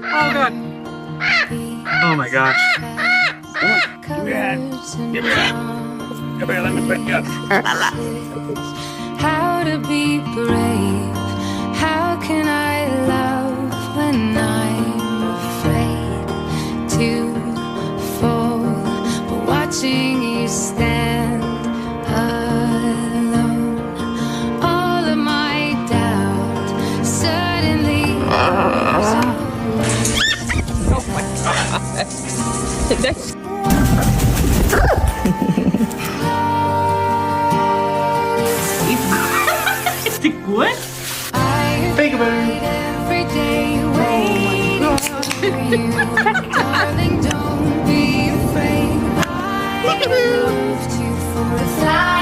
Oh god. Oh my gosh. Give me your hand. Give me your hand. Come here, let me pick you up. How to be brave? How can I love when I'm afraid to fall? But watching you stand alone, all of my doubt suddenly goes away. Oh my god. It's what? Peekaboo. Every day waiting for you. Darling, don't be afraid. I loved you for 1,000